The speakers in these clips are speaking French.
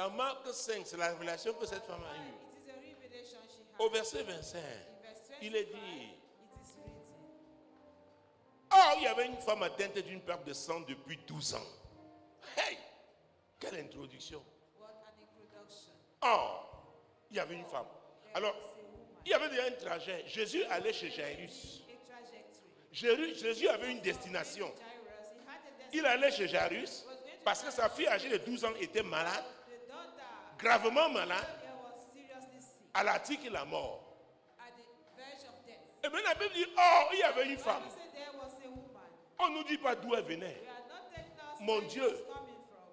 Dans Marc 5, c'est la révélation que cette femme a eue. It is a revelation she had. Au verset 25, In verse 25, il est dit, it is written. oh, il y avait une femme atteinte d'une perte de sang depuis 12 ans. Hey, quelle introduction. What an introduction. Oh, il y avait une femme. Alors, il y avait déjà un trajet. Jésus allait chez Jairus. A trajectory. Jésus avait une destination. Jairus, he had a destiny. Il allait chez Jairus parce que sa fille âgée de 12 ans était malade, The daughter gravement malade, here was seriously sick, à l'article la mort. at the verge of death. Et maintenant la Bible dit, oh, il y avait une Bible femme. said there was a woman. On ne nous dit pas d'où elle venait. We are not telling us Mon where Dieu. she was coming from.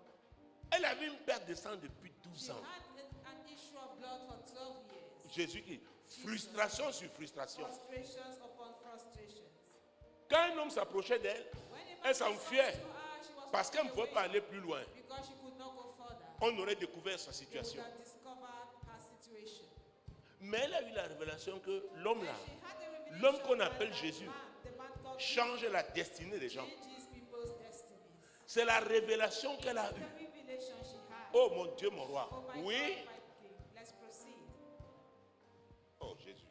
Elle avait une perte de sang depuis 12 She ans. had an issue of blood for 12 years. Jésus-Christ, frustration sur frustration. Frustrations upon frustrations. Quand un homme s'approchait d'elle, When a man elle s'enfuait to her, she was parce qu'elle ne running pouvait pas away aller plus loin. because she could not go further. On aurait découvert sa They would situation. have discovered her situation. Mais elle a eu la révélation que l'homme là, She had a revelation l'homme qu'on that appelle that Jésus, man, the man called change la destinée des gens. changes people's destinies. C'est la révélation qu'elle a The eue. revelation she had. Oh mon Dieu, mon roi. Oh my Oui. God, my King. Let's proceed. Oh Jésus.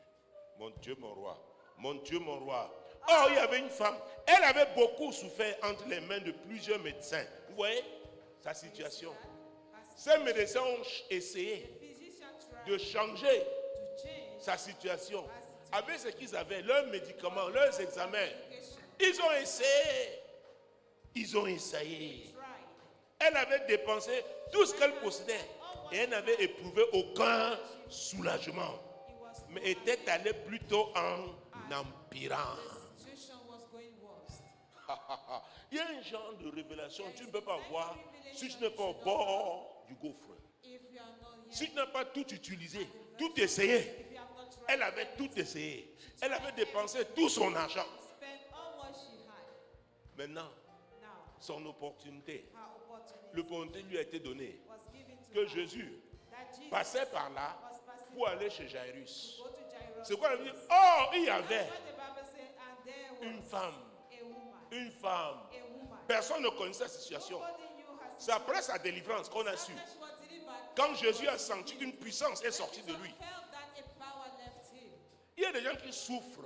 Mon Dieu, mon roi. Mon Dieu, mon roi. Oh, il y avait une femme. Elle avait beaucoup souffert entre les mains de plusieurs médecins. Vous voyez sa situation. Ces médecins ont essayé Physician tried de changer to change sa situation avec ce qu'ils avaient, leurs médicaments, leurs examens. Ils ont essayé. Ils ont essayé. tried. Elle avait dépensé tout ce qu'elle possédait et elle n'avait éprouvé aucun soulagement, It was mais était allée plutôt en empirant. the situation was going worse. Il y a un genre de révélation, tu ne peux pas voir si tu n'es pas au bord du gouffre. If you are not here, Si tu n'as pas tout utilisé, tout essayé, if you have not tried, elle avait tout essayé. Elle avait dépensé tout son argent. spend all what she had. Maintenant, Now, son opportunité, her opportunity l'opportunité lui a été donnée. was given to Que her. Jésus That Jesus passait par là was passing pour aller chez Jairus. go to Jairus. C'est quoi la Bible dit? Oh, il y avait That's what the Bible said, and there was une femme. a woman. Une femme. A woman. Personne ne connaissait sa situation. Nobody knew her C'est après sa délivrance qu'on a su. After she was delivered, Quand Jésus a senti qu'une puissance est sortie de lui. felt that a power left him. Il y a des gens qui souffrent.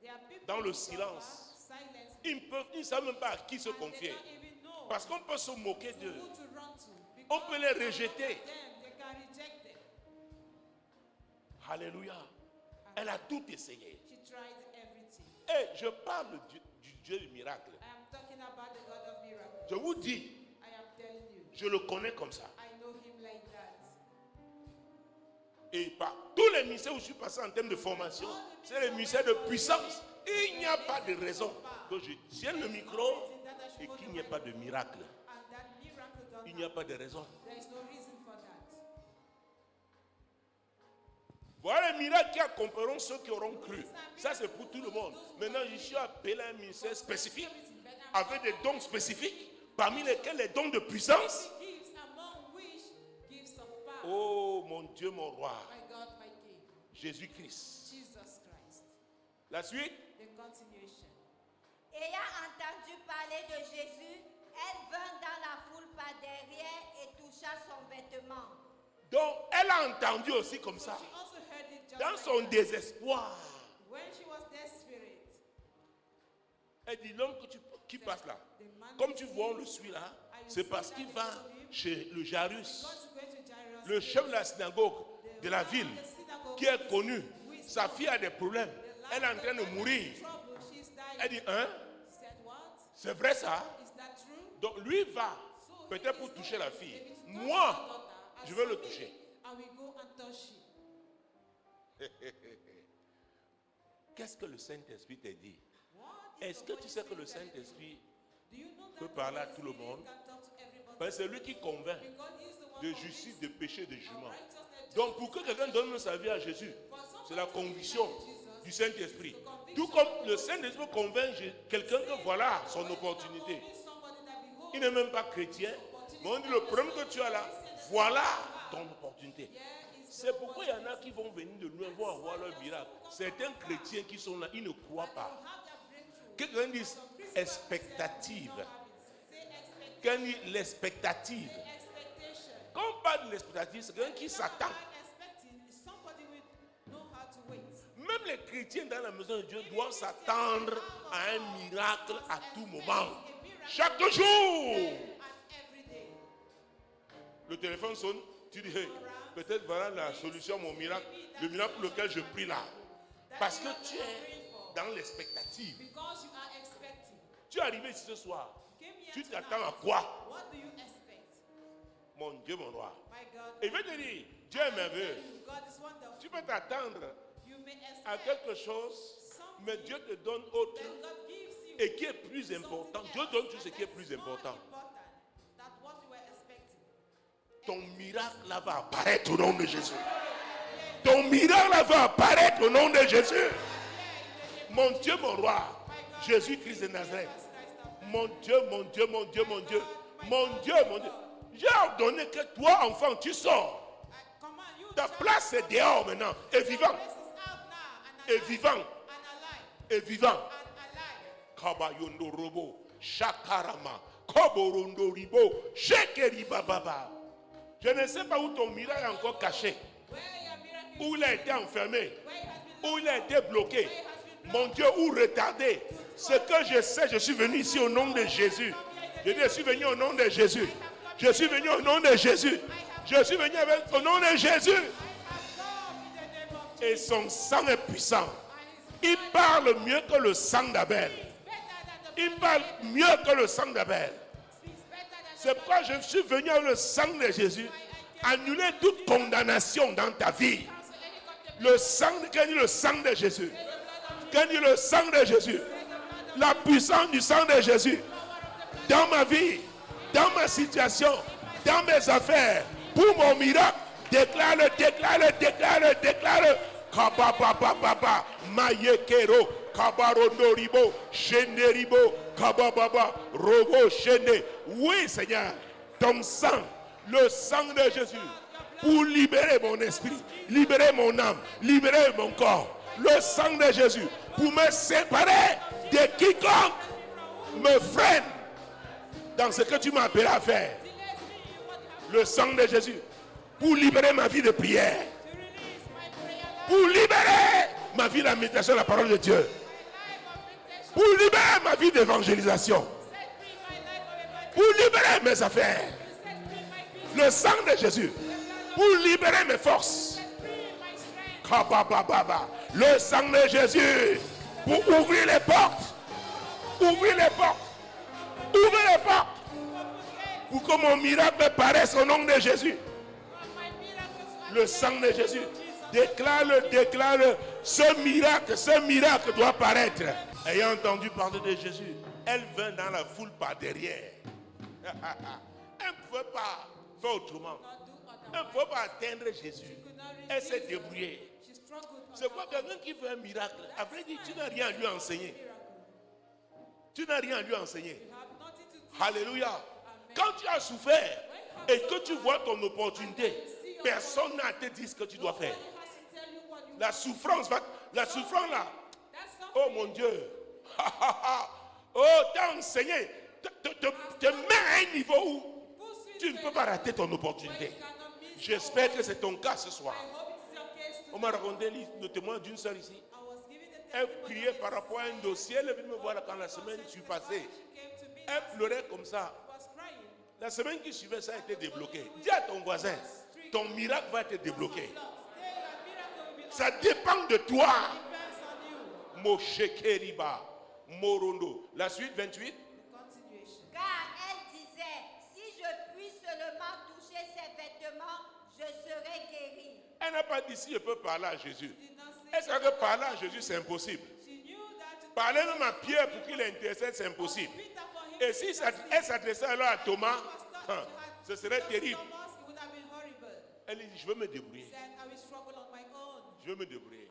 There are people Dans le who silence. suffer silence. Ils ne savent même pas à qui se And they confier. don't even know Parce qu'on peut se moquer d'eux. who to run to. On Because peut les rejeter. them, they can reject them. Alléluia. Elle a tout essayé. She tried everything. Et je parle du Dieu du miracle. I am talking about the God of miracles. Je vous dis, I am telling you. je le connais comme ça. I know him like that. Et par tous les ministères où je suis passé en termes de formation, c'est les ministères de puissance. Il n'y a pas de raison que je tienne le micro et qu'il n'y ait pas de miracle. And that miracle don't Il n'y a pas de raison. There is no reason for that. Voilà les miracles qui accompagneront ceux qui auront cru. Ça, c'est pour tout le monde. Maintenant, je suis appelé à un ministère spécifique, avec des dons spécifiques, parmi lesquels les dons de puissance. Gifts among which gifts of power. Oh, mon Dieu, mon roi, My God, my King, Jésus-Christ. Jesus Christ. La suite. The continuation. Ayant entendu parler de Jésus, elle vint dans la foule par derrière et toucha son vêtement. Donc, elle a entendu aussi comme ça, She also heard it just dans like son that. désespoir. When she was desperate, Elle dit, l'homme qui passe là, comme tu vois, on le suit là, c'est parce qu'il va chez le Jairus, God to go to Jairus, le chef de la synagogue de la ville, qui est connu. Sa fille a des problèmes. Elle est en train de mourir. trouble, she's dying. Elle dit, hein, He said, what? c'est vrai ça? Is that true? Donc lui va, peut-être pour toucher la fille. Moi, je vais le toucher. And we go and touch him. Qu'est-ce que le Saint-Esprit t'a dit? What is Est-ce the que Holy tu sais que le Spirit telling you? Saint-Esprit Do you know that peut the parler à Holy tout le Spirit monde? can talk to everybody? Parce que c'est lui qui convainc Because he's the one de who justice, convinces de péché, de of jugement. righteousness, Donc pour que quelqu'un donne sa vie à Jésus, c'est la conviction du Saint-Esprit. Tout comme le Saint-Esprit convainc quelqu'un que voilà son opportunité. Il n'est même pas chrétien, mais on dit le problème que tu as là, voilà ton opportunité. C'est pourquoi il y en a qui vont venir de loin, vont avoir leur miracle. Certains chrétiens qui sont là, ils ne croient pas. Quelqu'un dit expectative. Quelqu'un dit l'expectative. Quand on parle de l'expectative, c'est quelqu'un qui s'attend. Même les chrétiens dans la maison de Dieu doivent s'attendre à un miracle à tout moment. Chaque jour. Le téléphone sonne, tu dis, hey, peut-être voilà la solution, mon miracle, le miracle pour lequel je prie là. Parce que tu es dans l'expectative. Tu es arrivé ici ce soir. Tu t'attends à quoi? Mon Dieu, mon roi. Et je vais te dire, Dieu est merveilleux. Tu peux t'attendre à quelque chose, mais Dieu te donne autre et qui est plus important. Dieu donne tout ce qui est plus important. Ton miracle là va apparaître au nom de Jésus. Ton miracle là va apparaître au nom de Jésus. Mon Dieu, mon roi, Jésus-Christ de Nazareth. Mon Dieu, mon Dieu, mon Dieu, mon Dieu. Mon Dieu, mon Dieu. J'ai ordonné que toi, enfant, tu sors. Ta place est dehors maintenant. Et vivant. Et vivant. Et vivant. Kabayondo robo. Shakarama. Koborondo ribo. Shekeriba baba. Je ne sais pas où ton miracle est encore caché. Où il a été enfermé. Où il a été bloqué. Mon Dieu, où retardé. Ce que je sais, je suis venu ici au nom de Jésus. Je dis, je suis venu au nom de Jésus. Je suis venu au nom de Jésus. Je suis venu au nom de Jésus. Et son sang est puissant. Il parle mieux que le sang d'Abel. Il parle mieux que le sang d'Abel. C'est pourquoi je suis venu avec le sang de Jésus. Annuler toute condamnation dans ta vie. Le sang, qu'est-ce dit le sang de Jésus? Qu'est-ce dit le sang de Jésus? La puissance du sang de Jésus. Dans ma vie, dans ma situation, dans mes affaires, pour mon miracle, déclare-le, déclare-le, déclare-le, déclare-le. Kababababa, Mayekero, Kabarondoribo, Shenderibo, Kabababa, Robo, Shende. Oui, Seigneur, ton sang, le sang de Jésus, pour libérer mon esprit, libérer mon âme, libérer mon corps. Le sang de Jésus, pour me séparer de quiconque me freine dans ce que tu m'as appelé à faire. Le sang de Jésus, pour libérer ma vie de prière. Pour libérer ma vie de la méditation de la parole de Dieu. Pour libérer ma vie d'évangélisation. Pour libérer mes affaires. Le sang de Jésus. Pour libérer mes forces. Le sang de Jésus. Pour ouvrir les portes. Ouvrir les portes. Ouvrir les portes. Pour que mon miracle paraisse au nom de Jésus. Le sang de Jésus. Déclare-le, déclare-le. Ce miracle doit paraître. Ayant entendu parler de Jésus, elle vint dans la foule par derrière. Elle ne pouvait pas faire autrement. Elle ne pouvait pas atteindre Jésus. Elle s'est débrouillée. C'est quoi quelqu'un qui fait un miracle? Après, il dit, tu n'as rien à lui enseigner. Tu n'as rien à lui enseigner. Alléluia. Quand tu as souffert et que tu vois ton opportunité, personne n'a te dit ce que tu dois faire. La souffrance là. Oh mon Dieu. Oh, t'as enseigné. Te mets à un niveau où tu ne peux pas rater ton opportunité. J'espère que c'est ton cas ce soir. On m'a raconté le témoin d'une sœur ici. Elle criait par rapport à un dossier. Elle est venue me voir quand la semaine suis passée. Elle pleurait comme ça. La semaine qui suivait, ça a été débloqué. Dis à ton voisin, ton miracle va être débloqué. Ça dépend de toi. Moshekeriba, Morondo. La suite 28. Car elle disait, si je puis seulement toucher ses vêtements, je serai guérie. Elle n'a pas dit si je peux parler à Jésus. Elle savait que parler à Jésus, c'est impossible. Parler même à Pierre pour qu'il intercède, c'est impossible. Et si elle s'adressait alors à Thomas, ce serait terrible. Elle dit, je veux me débrouiller. Je veux me débrouiller.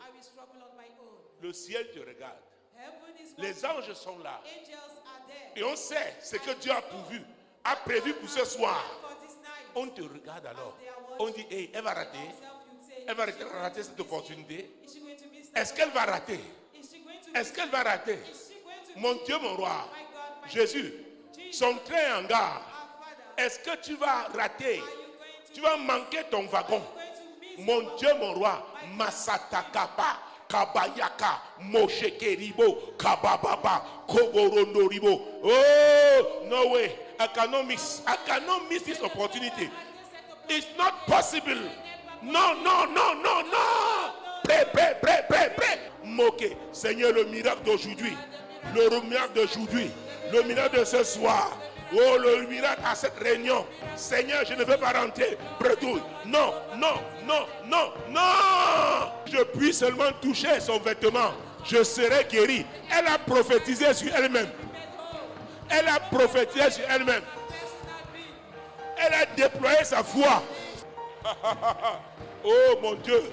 Le ciel te regarde. Les anges sont là. Et on sait ce que Dieu a prévu pour ce soir. On te regarde alors. On dit, hey, elle va rater. Elle va rater cette opportunité. Est-ce qu'elle va rater? Est-ce qu'elle va rater? Mon Dieu, mon roi, Jésus, son train en gare. Est-ce que tu vas rater? Tu vas manquer ton wagon. Mon Dieu, mon roi. Masatakaba, Kabayaka, Moshekeribo, Kabababa, Koborondoribo. Oh, no way. I cannot miss this opportunity. It's not possible. Non. Prêt. Moqué. Seigneur, le miracle d'aujourd'hui. Le miracle d'aujourd'hui. Le miracle de ce soir. Oh, le miracle à cette réunion. Seigneur, je ne veux pas rentrer. Bredouille. Non. Je puis seulement toucher son vêtement. Je serai guéri. Elle a prophétisé sur elle-même. Elle a prophétisé sur elle-même. Elle a déployé sa foi. Oh mon Dieu.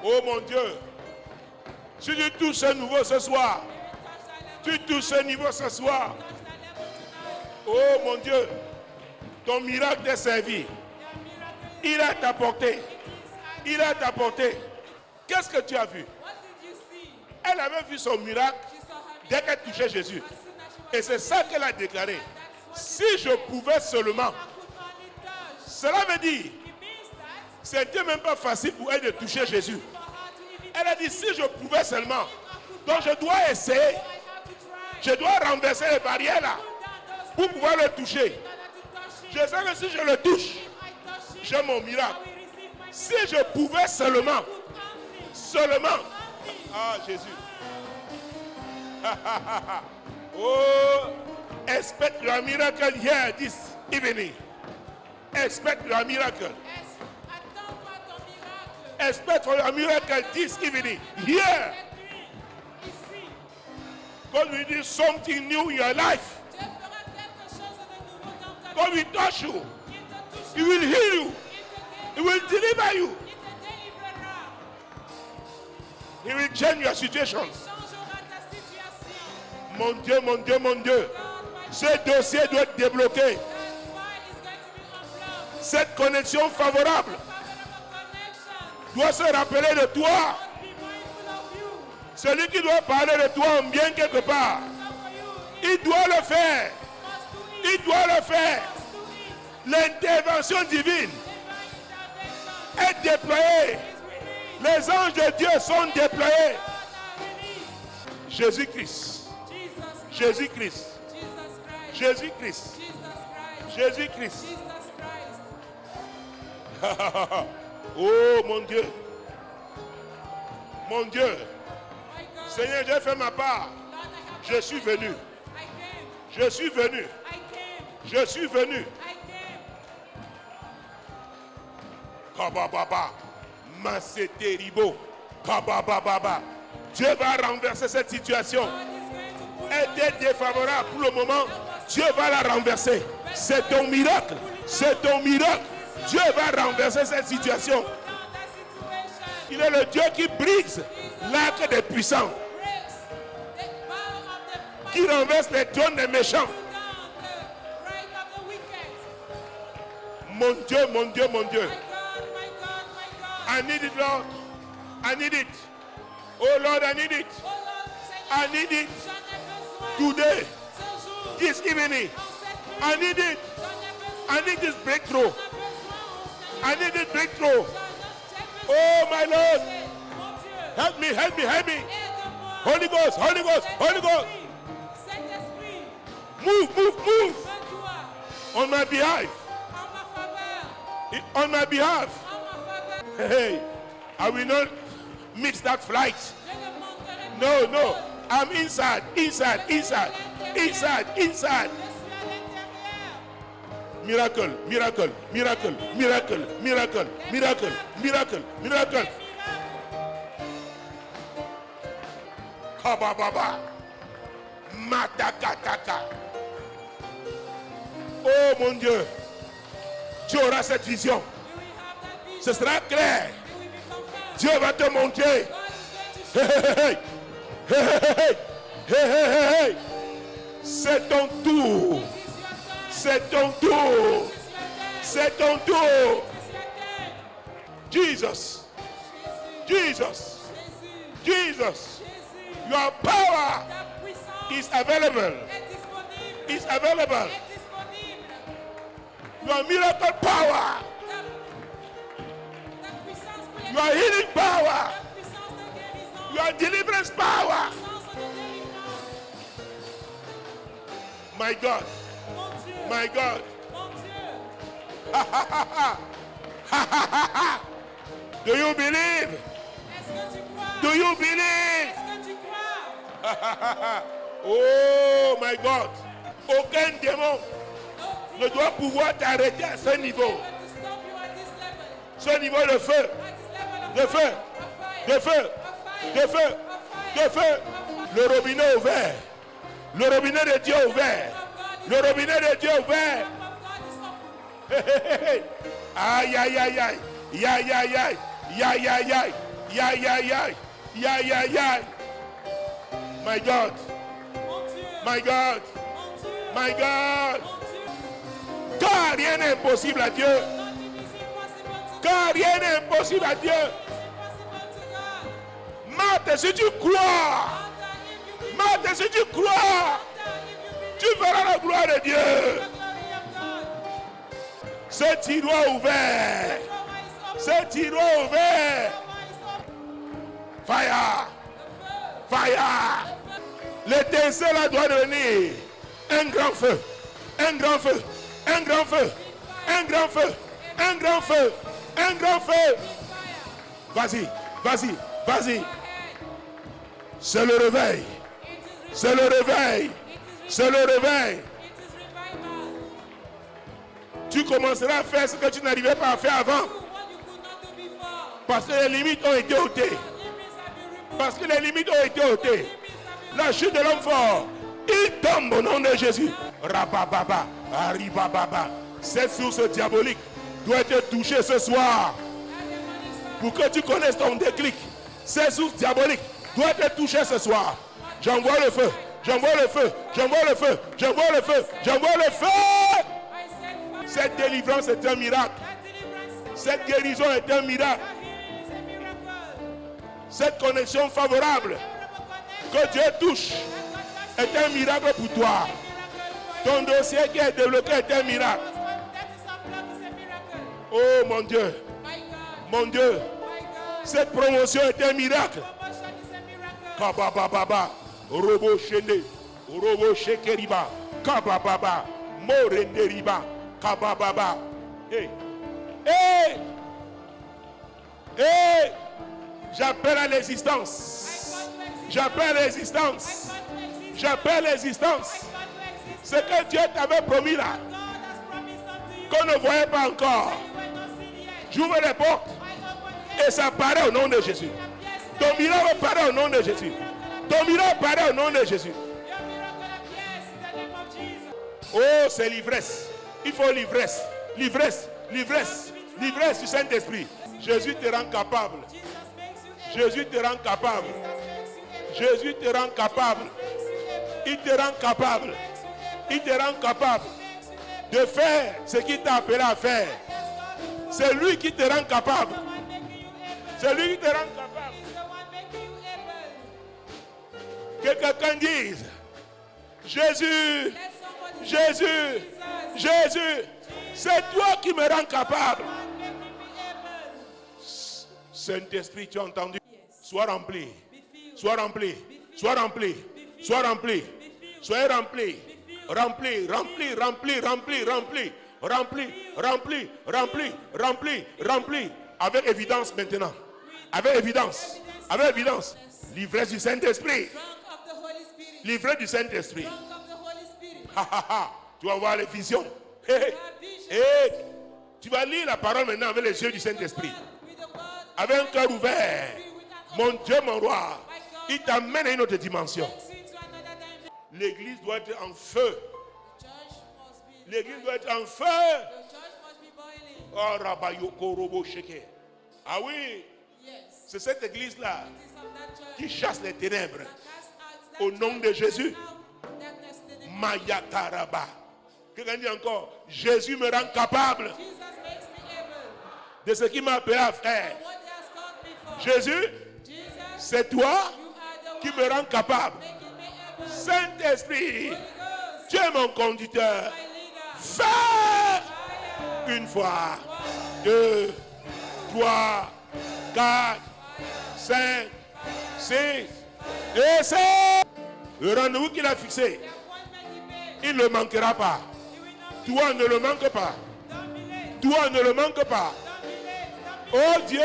Oh mon Dieu. Si tu touches un nouveau ce soir. Tu touches un niveau ce soir. Oh mon Dieu. Ton miracle est servi. Il a t'apporté. Il a t'apporté. Qu'est-ce que tu as vu? Elle avait vu son miracle dès qu'elle touchait Jésus. Et c'est ça qu'elle a déclaré. Si je pouvais seulement. Cela veut dire, c'était même pas facile pour elle de toucher Jésus. Elle a dit, si je pouvais seulement. Donc je dois essayer. Je dois renverser les barrières là. Pour pouvoir le toucher. Je sais que si je le touche, j'ai mon miracle. Si je pouvais seulement. Ah, Jésus. Oh, expect your miracle here this evening. Expect your miracle. Expect for your miracle this evening. Here. God will do something new in your life. God will touch you. He will heal you. He will deliver you. He will change your situation. Mon Dieu, mon Dieu, mon Dieu. Ce dossier doit être débloqué. Cette connexion favorable doit se rappeler de toi. Celui qui doit parler de toi en bien quelque part, il doit le faire. Il doit le faire. L'intervention divine est déployée. Les anges de Dieu sont déployés. Jésus-Christ. Jésus-Christ. Jésus-Christ. Jésus-Christ. Oh mon Dieu. Mon Dieu. Seigneur, j'ai fait ma part. Je suis venu. Je suis venu. Je suis venu. Kabababa. Maseteribo. Kabababa. Dieu va renverser cette situation. Elle est défavorable pour le moment. Dieu va la renverser. C'est ton miracle. C'est ton miracle. Dieu va renverser cette situation. Il est le Dieu qui brise l'arc des puissants. Qui renverse les trônes des méchants. Mon Dieu, mon Dieu, mon Dieu. I need it, Lord. I need it. Oh Lord, I need it. I need it. Today. This evening. I need it. I need this breakthrough. I need this breakthrough. Oh my Lord. Help me, help me, help me. Holy Ghost, Holy Ghost, Holy Ghost. Move, move, move. On my behalf. On my behalf. Hey, I will not miss that flight. No, no. I'm inside, inside, inside, inside, inside. Miracle, miracle, miracle, miracle, miracle, miracle, miracle, miracle. Kabababa. Matakataka. Oh mon Dieu. Tu auras cette vision. Ce sera clair. Dieu va te montrer. Hey, hey, hey. Hey, hey, hey, hey. C'est ton tour. C'est ton tour. C'est ton tour. Jesus. Jesus. Jesus. Your power is available. Is available. Your miracle power Your healing power. la puissance de guérison, Your deliverance power. la puissance de délivrance. My God. Mon Dieu, My God. mon Dieu, Do you believe? est-ce que tu crois? Do you believe? Est-ce que tu crois? Oh my God. Aucun démon No ne doit pouvoir t'arrêter à ce niveau. demon to stop you at this level. Ce niveau de feu. At this level of De feu. fire. De feu. De feu. De feu. Le robinet ouvert. Le robinet de Dieu ouvert. Le robinet de Dieu ouvert. Aïe, aïe, aïe, aïe. Aïe, aïe, aïe. Aïe, aïe, aïe. Aïe, aïe, aïe. Aïe, aïe, aïe. My God. My God. My God. Car rien n'est impossible à Dieu. Car rien n'est impossible à Dieu. Marthe, si tu crois, Marthe, si tu crois, tu verras la gloire de Dieu. Ce tiroir ouvert. Ce tiroir ouvert. Fire. Fire. L'étincelle doit devenir un grand feu. Un grand feu. Un grand feu. Un grand feu. Un grand feu. Un grand feu. Vas-y. Vas-y. Vas-y. C'est le réveil. C'est le réveil. C'est le réveil. Tu commenceras à faire ce que tu n'arrivais pas à faire avant. Parce que les limites ont été ôtées. Parce que les limites ont été ôtées. La chute de l'homme fort, il tombe au nom de Jésus. Rabababa, Aribababa. Cette source diabolique doit être touchée ce soir. Pour que tu connaisses ton déclic. Cette source diabolique doit être touchée ce soir. J'envoie le feu. J'envoie le feu. J'envoie le feu. J'envoie le feu. J'envoie le feu. Cette délivrance est un miracle. Cette guérison est un miracle. Cette connexion favorable que Dieu touche est un miracle pour toi. Ton dossier qui est débloqué est un miracle. Oh mon Dieu. Mon Dieu. Cette promotion est un miracle. Kabababa. Robo Shende. Robo Shekeriba. Kabababa. Morenderiba. Kabababa. Hey. Hey. Hey. J'appelle à l'existence. J'appelle à l'existence. J'appelle l'existence. Ce que Dieu t'avait promis là, qu'on ne voyait pas encore. J'ouvre les portes et ça paraît au nom de Jésus. Ton miracle paraît au nom de Jésus. Ton miracle paraît au nom de Jésus. Oh, c'est l'ivresse. Il faut l'ivresse. L'ivresse. L'ivresse. L'ivresse du Saint-Esprit. Jésus te rend capable. Jésus te rend capable. Jésus te rend capable. Il te rend capable. Il te rend capable de faire ce qu'il t'a appelé à faire. C'est lui qui te rend capable. C'est lui qui te rend capable. Que quelqu'un dise: Jésus, Jésus, Jésus, c'est toi qui me rends capable. Saint-Esprit, tu as entendu? Sois rempli. Sois rempli. Sois rempli. Sois rempli. Soyez rempli. Rempli, rempli, rempli, rempli, rempli. Rempli, rempli, rempli, rempli, rempli. Avec évidence maintenant. Avec évidence. Avec évidence. L'ivresse du Saint-Esprit. L'ivresse du Saint-Esprit. Tu vas voir les visions. Tu vas lire la parole maintenant avec les yeux du Saint-Esprit. Avec un cœur ouvert. Mon Dieu, mon roi, il t'amène à une autre dimension. L'église doit être en feu. L'église doit être en feu. Oh, Rabayoko Robo Sheke. Ah oui, c'est cette église-là qui chasse les ténèbres. Au nom de Jésus. Mayataraba. Quelqu'un dit encore: Jésus me rend capable de ce qu'il m'a appelé à faire. Jésus, c'est toi qui me rends capable. Saint-Esprit, tu es mon conducteur. Fais une fois, deux, trois, 4, 5, 6 et 7. Le rendez-vous qu'il a fixé, il ne manquera pas. Toi, ne le manque pas. Toi, ne le manque pas. Oh Dieu,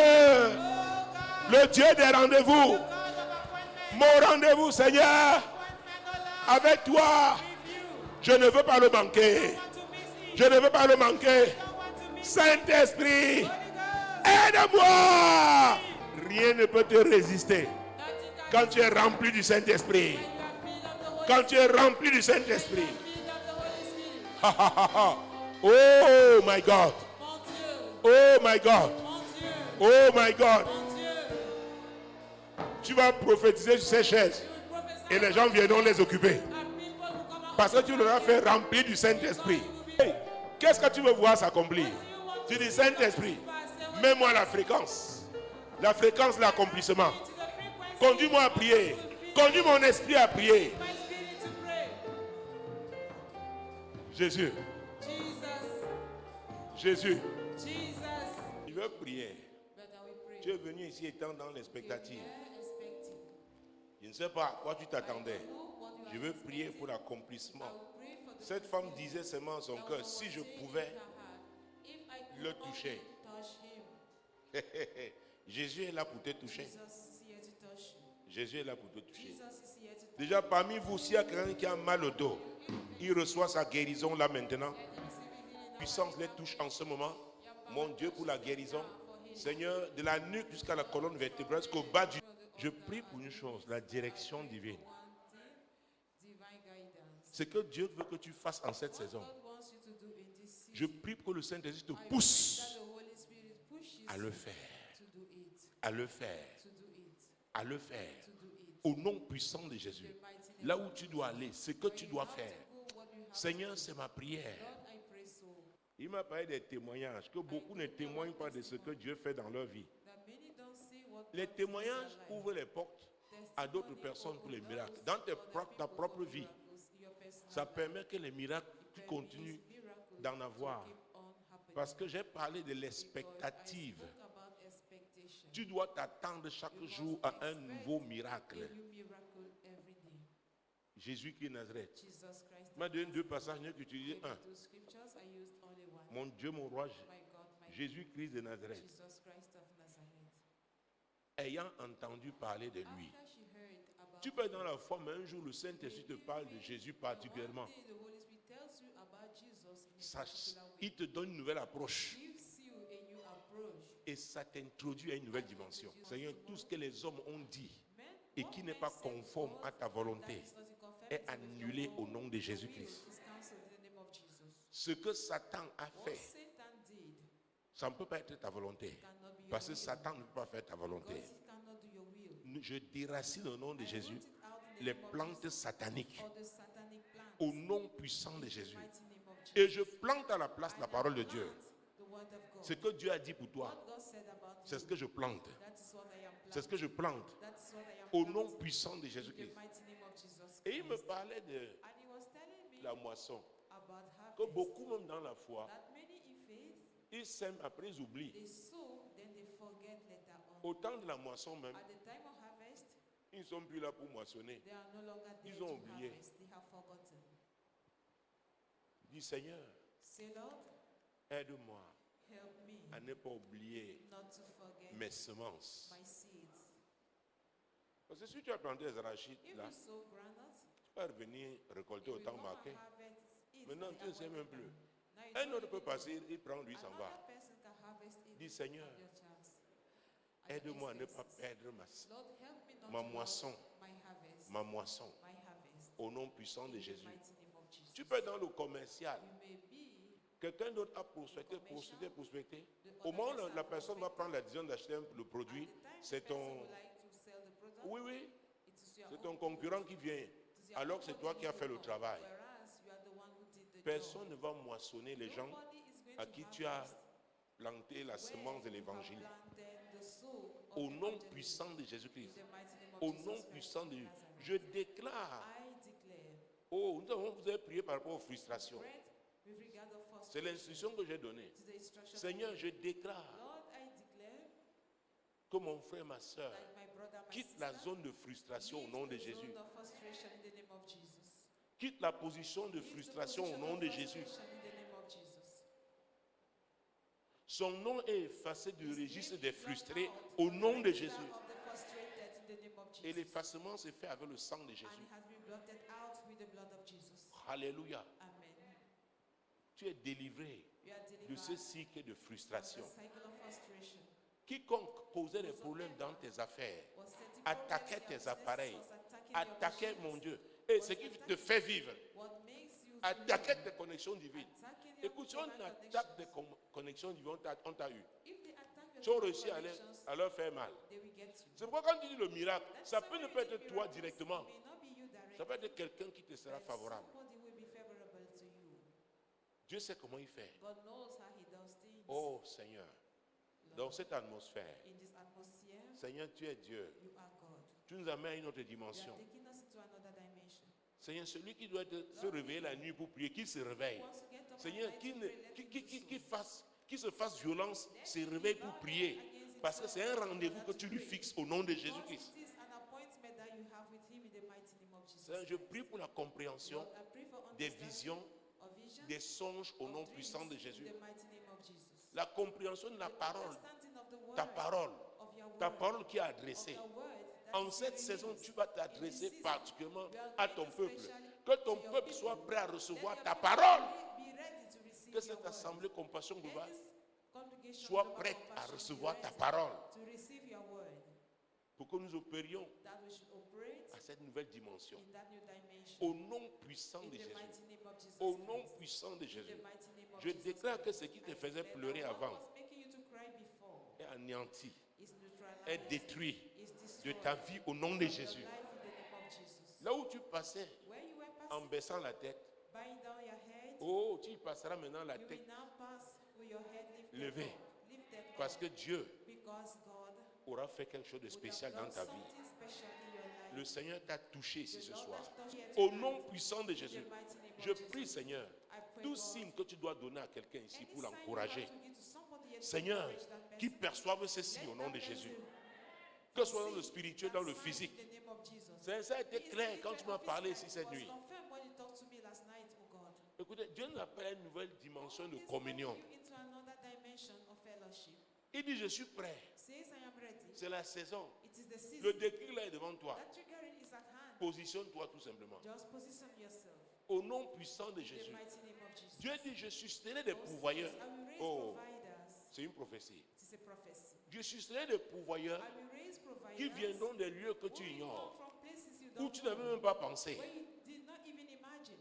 le Dieu des rendez-vous. Mon rendez-vous, Seigneur, avec toi, je ne veux pas le manquer. Je ne veux pas le manquer. Saint-Esprit, aide-moi. Rien ne peut te résister quand tu es rempli du Saint-Esprit. Quand tu es rempli du Saint-Esprit. Oh my God. Oh my God. Oh my God. Tu vas prophétiser sur ces chaises et les gens viendront les occuper. Parce que tu leur as fait remplir du Saint-Esprit. Hey, qu'est-ce que tu veux voir s'accomplir? Tu dis Saint-Esprit, mets-moi la fréquence. La fréquence de l'accomplissement. Conduis-moi à prier. Conduis mon esprit à prier. Jésus. Jésus. Il veut prier. Tu es venu ici étant dans l'expectative. Je ne sais pas à quoi tu t'attendais. Je veux prier pour l'accomplissement. Cette femme disait seulement en son cœur, si je pouvais le toucher. Jésus est là pour te toucher. Jésus est là pour te toucher. Déjà parmi vous, s'il y a quelqu'un qui a mal au dos, il reçoit sa guérison là maintenant. Puissance les touche en ce moment. Mon Dieu, pour la guérison. Seigneur, de la nuque jusqu'à la colonne vertébrale, jusqu'au bas du... Je prie pour une chose, la direction divine. Ce que Dieu veut que tu fasses en cette saison. Je prie pour que le Saint-Esprit te pousse à le faire. À le faire. À le faire. Au nom puissant de Jésus. Là où tu dois aller, ce que tu dois faire. Seigneur, c'est ma prière. Il m'a parlé des témoignages, que beaucoup ne témoignent pas de ce que Dieu fait dans leur vie. Les témoignages ouvrent les portes à d'autres personnes pour les miracles. Dans ta propre vie, ça permet que les miracles, tu continues d'en avoir. Parce que j'ai parlé de l'expectative. Tu dois t'attendre chaque jour à un nouveau miracle. Jésus-Christ Nazareth. Je m'a donné 2 passages, je n'ai qu'utilisé un. Mon Dieu, mon roi, Jésus-Christ de Nazareth. Ayant entendu parler de lui. Tu peux être dans la foi, mais un jour le Saint-Esprit te parle de Jésus particulièrement. Il te donne une nouvelle approche. Et ça t'introduit à une nouvelle dimension. Seigneur, tout ce que les hommes ont dit et qui n'est pas conforme à ta volonté est annulé au nom de Jésus-Christ. Ce que Satan a fait, ça ne peut pas être ta volonté. Parce que Satan ne peut pas faire ta volonté. Je déracine au nom de Jésus les plantes sataniques. Au nom puissant de Jésus. Et je plante à la place la parole de Dieu. Ce que Dieu a dit pour toi, c'est ce que je plante. C'est ce que je plante. Au nom puissant de Jésus-Christ. Et il me parlait de la moisson. Que beaucoup même dans la foi, ils sèment, après ils oublient. Au temps de la moisson même, ils ne sont plus là pour moissonner. Ils ont oublié. Dis Seigneur, aide-moi à ne pas oublier mes semences. Parce que si tu as planté des arachides là, tu vas revenir récolter au temps marqué. Maintenant, tu ne sais même plus. Un autre peut passer, il prend, lui, s'en va. Dis Seigneur, aide-moi à ne pas perdre ma moisson. Ma moisson. Au nom puissant de Jésus. Tu peux être dans le commercial. Quelqu'un d'autre a prospecté. Au moment où la personne va prendre la décision d'acheter le produit, c'est ton... Oui. C'est ton concurrent qui vient. Alors que c'est toi qui as fait le travail. Personne ne va moissonner les gens à qui tu as planté la semence de l'évangile. Au nom puissant de Jésus-Christ. Au nom puissant de Jésus. Je déclare. Oh, vous avez prié par rapport aux frustrations. C'est l'instruction que j'ai donnée. Seigneur, je déclare Que mon frère, ma soeur, Like my brother, my quitte la sister, zone de frustration au nom de leave the Jésus. zone of frustration in the name of Jesus. Quitte la position de Leave the frustration au position nom of de Jésus. frustration in the name of Jesus. Son nom est effacé du His registre name des is blocked frustrés out au from the nom de register Jésus. of the frustrated in the name of Et Jesus. l'effacement se fait avec le sang de And Jésus. it has been blotted out with the blood of Jesus. Alléluia. Amen. Tu es délivré You are de delivered ce cycle de from frustration. the cycle of frustration. Quiconque causait des problèmes dans tes affaires, Was setting attaquait problems in tes your appareils, business, was attacking your attaquait, machines, mon Dieu, et ce qui te fait vivre, what makes you to attaquait live, tes connexions divines. attacking your Écoute, si on divine attaque tes connections. connexions divines, on t'a eu. If they attack your Tu as divine réussi connections, à leur faire mal. they will get you. C'est pourquoi quand tu dis le miracle, That's ça why peut ne when pas you être need toi miracles, directement. it may not be you Ça peut directly, être quelqu'un qui te sera but favorable. somebody will be favorable to you. Dieu sait comment il fait. God knows how he does things. Oh Seigneur, dans cette atmosphère, In this atmosphere, Seigneur, tu es Dieu. you are God. Tu nous amènes à une autre You dimension. are taking us into another dimension. Seigneur, celui qui doit se réveiller la nuit pour prier, qu'il se réveille. Who wants to get up at Seigneur, night qui, to ne- pray, let qui- him qui- do qui- so. qui fasse, qui se fasse violence, se réveille pour prier. Parce que c'est un rendez-vous que tu lui fixes au nom de Because Jésus-Christ. it is an appointment that you have with him in the mighty name of Jesus. Seigneur, je prie pour la compréhension Lord, I pray for des understanding visions, of vision, des songes au of nom dreams puissant de in Jésus. the mighty name of Jesus. La compréhension de la The parole, understanding of the word, ta parole, of your ta word, parole qui est of adressée. your word that En is cette being saison, released. tu vas In t'adresser this season, particulièrement we are à going ton to peuple. specially Que to ton your peuple people. soit prêt à Let recevoir your ta people parole. be ready to receive Que your cette word. assemblée Compassion Let Globale this congregation soit Global prête à Compassion be recevoir ta ready parole to receive your word, pour que nous opérions that we should operate à cette nouvelle dimension. in that new dimension. Au nom puissant In de the Jésus. mighty name of Jesus Au nom Christ. puissant de In Jésus. the mighty name of Je Jesus déclare que Christ. ce qui te I faisait declare pleurer that what avant was making you to cry before est anéanti, is neutralized, est détruit is de destroyed ta vie au nom de from your Jésus. life in the name of Jesus. Là où tu passais Where you were en passing, baissant la tête, bowing down your head, oh, tu y passeras maintenant la you tête will now pass with your head lifted levée. up, lifted Parce up, que Dieu because God aura fait quelque chose de would spécial have dans done ta vie. something special in your life. Le Seigneur t'a touché ici The ce Lord soir. has touched you Au tonight. nom puissant de In Jésus, the mighty name of je Jesus. prie, Seigneur, I pray, tout God, signe que tu dois donner à quelqu'un ici any pour sign you l'encourager. have to give to somebody here to Seigneur, encourage that qu'il person, perçoive ces signes let au nom that de person Jésus. Que ce soit dans le see spirituel, that dans le sign physique. in the name of Jesus. Ça a été Be it clair quand tu spiritual m'as or parlé physical, ici cette it was nuit. confirmed when you talked to me last night, oh God. Écoutez, Dieu nous appelle à une nouvelle dimension de He's communion. calling you into another dimension of fellowship. Il dit, je suis prêt. Says, I am ready. C'est la saison. It is the season. Le déclic là est devant toi. That triggering is at hand. Positionne-toi tout simplement. Just position yourself. Au nom puissant de In the Jésus. mighty name of Jesus. Dieu dit, je susciterai des God says, pourvoyeurs. I will raise Oh, providers. c'est une prophétie. It is a prophecy. Je susciterai des pourvoyeurs I will raise providers qui viendront des lieux que tu who will ignores, come from places you où don't tu know, n'avais même pas pensé. where you did not even imagine.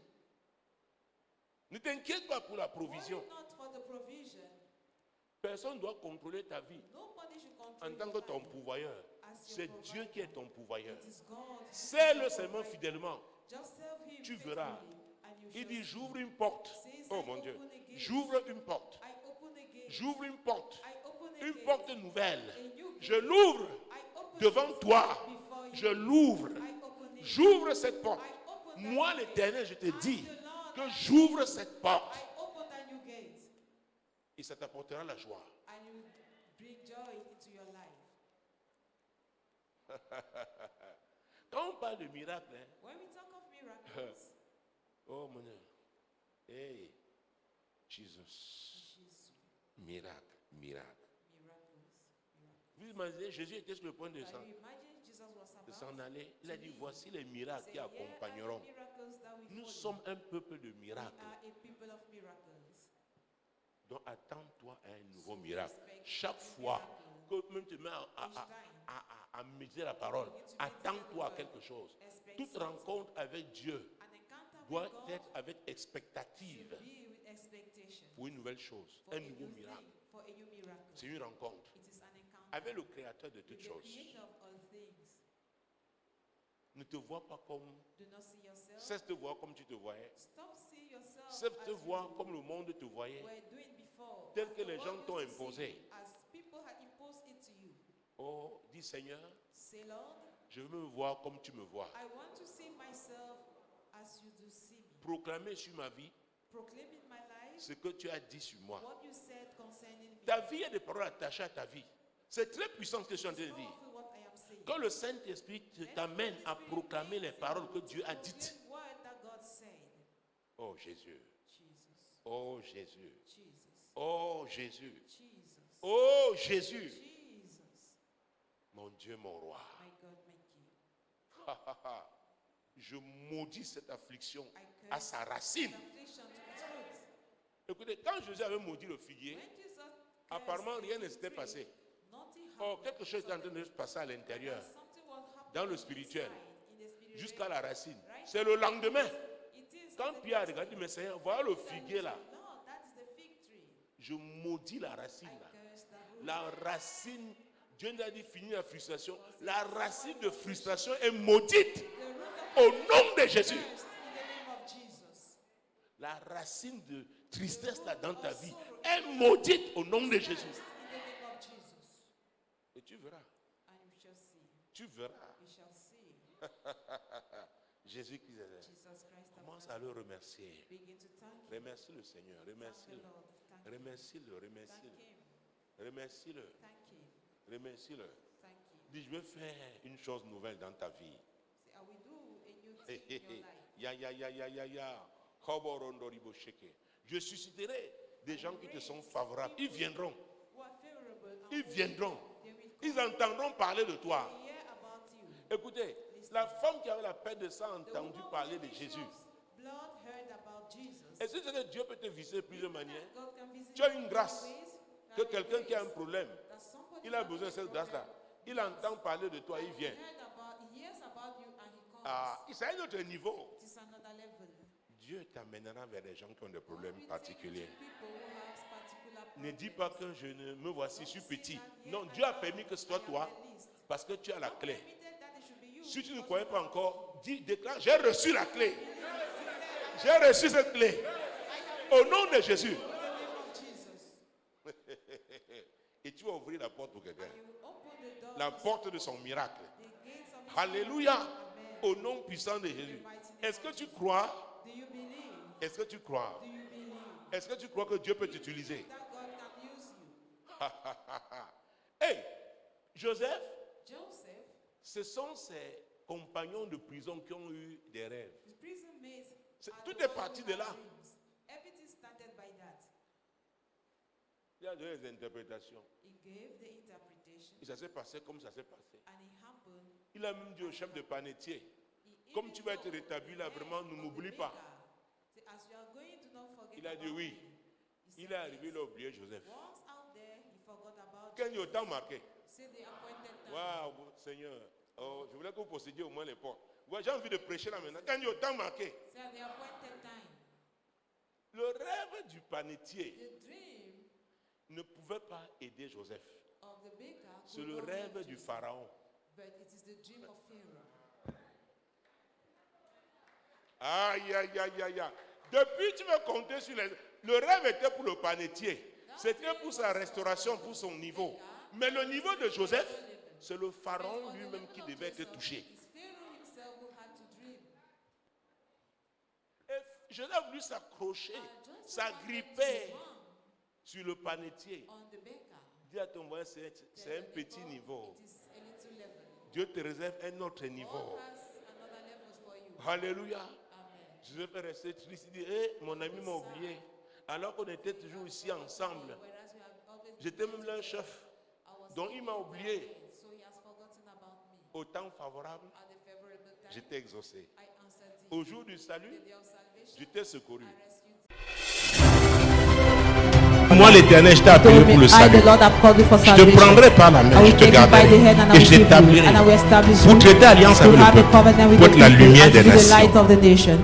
Ne t'inquiète pas pour la provision. Worry not for the provision. Personne ne doit contrôler ta vie Nobody should control en tant your que ton life. pourvoyeur. As your C'est Dieu provider. qui est ton pourvoyeur. It is God. Sais-le seulement fidèlement. Just serve him Tu verras. faithfully, and you Il shall dit, see. j'ouvre une porte. Says, Oh I mon Dieu. open a gate. J'ouvre une porte. I open a gate. J'ouvre une porte. I open a Une gate. porte nouvelle. A new gate. Je l'ouvre I open devant it toi. before you. Je l'ouvre. I open it. J'ouvre cette porte. I open that Moi, new l'Éternel, je te gate. dis I, the Lord, que j'ouvre cette porte. I open that new gate. Et ça t'apportera la joie. And you bring joy into your life. Quand on parle de miracle, hein, When we talk of miracles, oh mon Dieu. Hey, Jesus. Jesus, Miracle, miracle. miracles. Vous imaginez, Jésus était sur le point de Can you imagine Jesus was s'en about aller. Il a dit, voici les miracles say, qui "Here are the accompagneront. miracles that we Nous follow. sommes un peuple de We miracles. are a people of miracles. Donc attends-toi à un nouveau So miracle. expect Chaque a fois miracle. que même tu te mets Each time. à méditer la parole, Begin to attends-toi à meditate quelque chose. Expect Toute something. rencontre avec Dieu An encounter doit with God être avec should expectative be with expectation pour une nouvelle chose, for un a nouveau new miracle. thing, for a new miracle. C'est une rencontre It is an encounter avec le Créateur de with toutes the choses. creator of all things. Ne te vois pas comme, Do not see yourself. cesse de voir comme tu te voyais. Stop seeing yourself Cesse as de you voir comme le monde te voyait. were doing before. Tel as que the les gens world t'ont used to see imposé. you, as people had imposed it to you. Oh, dis Seigneur, Say, Lord, je veux me voir comme tu me vois. I want to see myself as you do see me. Proclamer sur ma vie Proclaim in my life ce que tu as dit sur moi. what you said concerning me. Ta vie est des paroles attachées à ta vie. C'est très puissant ce que je suis en train de dire. Powerful what I am saying. Quand le Saint-Esprit t'amène à proclamer les paroles que Dieu a dites. The word that God said. Oh Jésus, Jesus. oh Jésus, Jesus. oh Jésus, Jesus. oh Jésus, Jesus. mon Dieu, mon roi. My God, my King. Je maudis cette affliction I curse à sa racine. affliction to its roots. Écoutez, quand Jésus avait maudit le figuier, When Jesus cursed apparemment the rien ne fig s'était tree, passé. nothing Or, happened. quelque chose était en train de se passer à l'intérieur, Something was happening dans le spirituel, inside, in the spirit jusqu'à la racine. Right? C'est le lendemain, It is quand the Pierre a next regardé, day. mais Seigneur, voilà le figuier là. No, that is the fig tree. Je maudis la racine I là. curse the root. La racine, Dieu nous a dit fini la frustration. La racine de frustration est maudite The root of au nom de Jésus. cursed in the name of Jesus. La racine de tristesse là dans ta vie est maudite au nom de Jésus. Cursed in the name of Jesus. Et tu verras, And we shall see. tu verras. We shall see. Jésus qui est là. Jesus Christ of Commence à le remercier. begin to thank him. Remercie le Seigneur, Thank the remercie-le. Lord. Thank him. Remercie-le, Thank remercie-le. him. Remercie-le, Thank him. remercie-le. Thank him. Dis, je vais faire une chose nouvelle dans ta vie. Say, I will do a new thing in your life. Ya, ya, ya, ya, ya, ya. Koborondoribo sheke. Je susciterai des gens qui te sont favorables. Ils viendront. Who are favorable and Ils who viendront. they will Ils entendront parler de toi. hear about you. Écoutez, la femme qui avait la paix de sang a The entendu woman parler with de the Jésus. issue of blood heard about Jesus. Est-ce que c'est que Dieu peut te visiter de plusieurs manières? God can visit Tu as you une in grâce ways, que there are quelqu'un qui a un ways problème, that somebody il a that besoin de has a cette grâce-là. problem, Il entend parler de toi, il vient. he hears about you and he comes. Ah, c'est à un autre niveau. It is another level. Dieu t'amènera vers des gens qui ont des God problèmes will take particuliers. you to people who have particular Ne dis problems. pas que je ne me voici, je suis Don't say petit. that, yeah, Non, I Dieu a am- permis que ce soit I am toi the least. parce que tu as la clé. Permitted that it should be you Si tu ne because croyais you pas have- encore, dis, déclare, j'ai reçu la clé. J'ai reçu cette clé. Au nom de Jésus. in the name of Jesus. Et tu vas ouvrir la porte pour quelqu'un. You open the door La to porte de son miracle. the gates of his Alléluia. kingdom. Amen. Au nom puissant de Jésus. Est-ce que tu crois? Do you believe? Est-ce que tu crois? Do you believe Est-ce que tu crois que Dieu peut t'utiliser? that God can use you? Hey, Joseph, Joseph, ce sont ses compagnons de prison qui ont eu des rêves. his prison mates, C'est- are tout the est ones parti who de had là. dreams. Everything started by that. Il y a des interprétations. He gave the interpretation Et ça s'est passé comme ça s'est passé. and it happened. Il a même dit au chef de panetier, He comme even tu vas être told rétabli là, the vraiment, head ne of the m'oublie pas. baker, say, as you are going to not forget Il a dit about oui. me. He Il said est arrivé, yes. il a oublié Joseph. Once out there, he forgot about Quand il you. est au temps marqué, Say the appointed time. waouh, Seigneur, oh, je voulais que vous possédiez au moins les portes. Ouais, j'ai envie de prêcher là maintenant. Quand il est au temps marqué, Say at the appointed time. le rêve du panetier The dream ne pouvait pas aider Joseph. of the baker C'est could le not rêve help du Joseph, pharaon. but it is the dream of Pharaoh. Aïe, aïe, aïe, aïe, aïe. Depuis, tu veux compter sur les... Le rêve était pour le panetier. C'était pour sa restauration, pour son niveau. Mais le niveau de Joseph, c'est le pharaon For the lui-même level qui of devait être Joseph, touché. it's Pharaoh himself who had to dream. Et Joseph a voulu s'accrocher, And Joseph wanted s'agripper to hang sur le panetier. on the baker. Dis à ton voisin, c'est Tell un your petit neighbor, niveau. It is a little level. Dieu te réserve un autre God niveau. has another level for you. Alléluia. Amen. Joseph est resté triste. Il dit, hé, mon ami m'a oublié. Alors qu'on était toujours ici ensemble. Whereas you have always been J'étais même leur chef. I was Donc il m'a oublié. so he has forgotten about me. Au temps favorable, At the favorable time, j'étais exaucé. I answered him. Au jour du salut, The day of salvation, j'étais secouru. I rescued Moi, l'Éternel, je t'ai appelé told me, pour le I, salut. the Lord, have called you for Je te salvation. prendrai par la main, I je will te take you by the garderai hand and I et will je keep you, t'établirai and I will establish pour you, traiter alliance to avec have le a peuple, covenant with pour the être la people, lumière and to des be the light nations. of the nation.